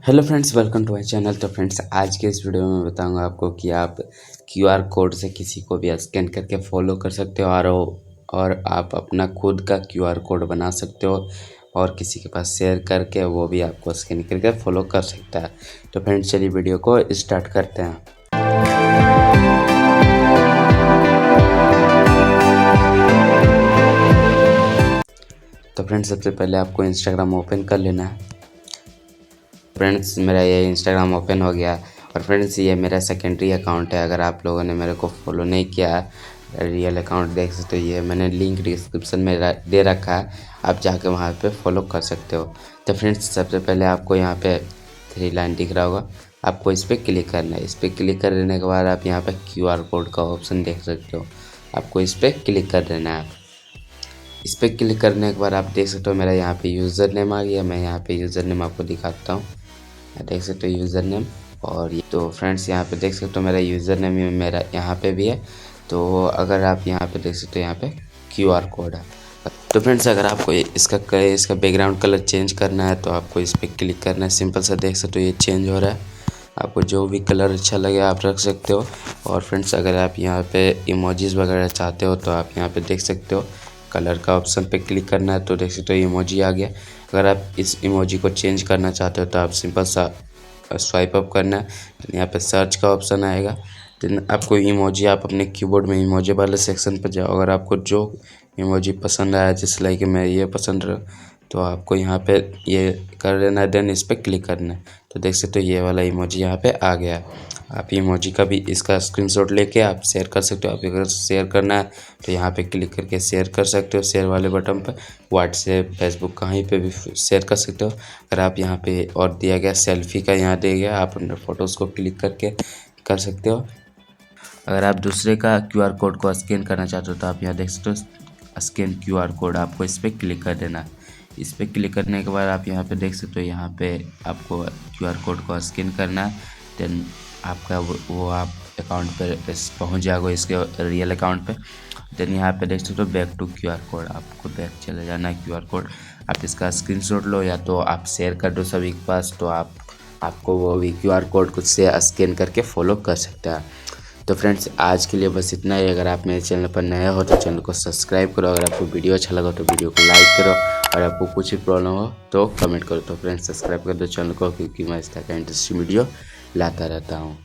Hello friends, welcome to my channel. तो friends, आज के इस वीडियो में बताऊंगा आपको कि आप क्यूआर कोड से किसी को भी स्कैन करके फॉलो कर सकते हो और आप अपना खुद का क्यूआर कोड बना सकते हो और किसी के पास शेयर करके वो भी आपको स्कैन करके फॉलो कर सकता है। तो फ्रेंड्स, चलिए वीडियो को स्टार्ट करते हैं। तो फ्रेंड्स, सबसे पहले आपको इंस्टाग्राम ओपन कर लेना है। फ्रेंड्स, मेरा ये इंस्टाग्राम ओपन हो गया और फ्रेंड्स, ये मेरा सेकेंडरी अकाउंट है। अगर आप लोगों ने मेरे को फॉलो नहीं किया है रियल अकाउंट देख सकते हो, ये मैंने लिंक डिस्क्रिप्शन में दे रखा है, आप जाके वहाँ पे फॉलो कर सकते हो। तो फ्रेंड्स, सबसे पहले आपको यहाँ पे 3 लाइन दिख रहा होगा, आपको इस पर क्लिक करना है। इस पर क्लिक करने के बाद आप यहाँ पे क्यूआर कोड का ऑप्शन देख सकते हो, आपको इस पर क्लिक कर देना है। इस पर क्लिक करने के बाद आप देख सकते हो मेरा यहाँ पे यूज़र नेम आ गया। मैं यहाँ पे यूज़र नेम आपको दिखाता हूँ, देख सकते हो यूज़र नेम। और ये तो फ्रेंड्स, यहाँ पे देख सकते हो मेरा यूज़र नेम मेरा यहाँ पे भी है। तो अगर आप यहाँ पे देख सकते हो, यहाँ पे क्यूआर कोड है। तो फ्रेंड्स, अगर आपको इसका बैकग्राउंड कलर चेंज करना है तो आपको इस पर क्लिक करना है। सिंपल सा देख सकते हो ये चेंज हो रहा है, आपको जो भी कलर अच्छा लगे आप रख सकते हो। और फ्रेंड्स, अगर आप यहाँ पे इमोजीज़ वगैरह चाहते हो तो आप यहाँ पे देख सकते हो, कलर का ऑप्शन पे क्लिक करना है तो देख सकते हो इमोजी आ गया। अगर आप इस इमोजी को चेंज करना चाहते हो तो आप सिंपल सा स्वाइप अप करना है, यहाँ पे सर्च का ऑप्शन आएगा। देन आपको इमोजी, आप अपने कीबोर्ड में इमोजी वाले सेक्शन पर जाओ। अगर आपको जो इमोजी पसंद आया, जैसे लाइक मैं ये पसंद रहा, तो आपको यहाँ पे ये कर देना है, देन इस पर क्लिक करना है। तो देख सकते हो ये वाला इमोजी यहाँ पे आ गया। आप इमोजी का भी इसका स्क्रीनशॉट लेके आप शेयर कर सकते हो। आप अगर शेयर करना है तो यहाँ पे क्लिक करके शेयर कर सकते हो, शेयर वाले बटन पर। व्हाट्सएप, फेसबुक, कहीं पे भी शेयर कर सकते हो। अगर आप यहाँ पे और दिया गया सेल्फी का यहाँ दिया गया, आप अपने फ़ोटोज़ को क्लिक करके कर सकते हो। अगर आप दूसरे का क्यूआर कोड को स्कैन करना चाहते हो तो आप यहाँ देख सकते हो स्कैन क्यूआर कोड, आपको इस पर क्लिक कर देना। इस पर क्लिक करने के बाद आप यहाँ पे देख सकते हो, यहाँ पे आपको क्यूआर कोड को स्कैन करना है। देन आपका वो आप अकाउंट पर पहुँच जाएगा, इसके रियल अकाउंट पे। देन यहाँ पे देख सकते हो बैक टू क्यूआर कोड, आपको बैक चले जाना है। क्यूआर कोड आप इसका स्क्रीनशॉट लो या तो आप शेयर कर दो सभी के पास, तो आपको वो भी क्यूआर कोड खुद से स्कैन करके फॉलो कर सकता है। तो फ्रेंड्स, आज के लिए बस इतना ही। अगर आप मेरे चैनल पर नए हो तो चैनल को सब्सक्राइब करो। अगर आपको वीडियो अच्छा लगा तो वीडियो को लाइक करो, और आपको कुछ भी प्रॉब्लम हो तो कमेंट करो। तो फ्रेंड्स, सब्सक्राइब कर दो चैनल को, क्योंकि मैं इस तरह का इंटरेस्टिंग वीडियो लाता रहता हूँ।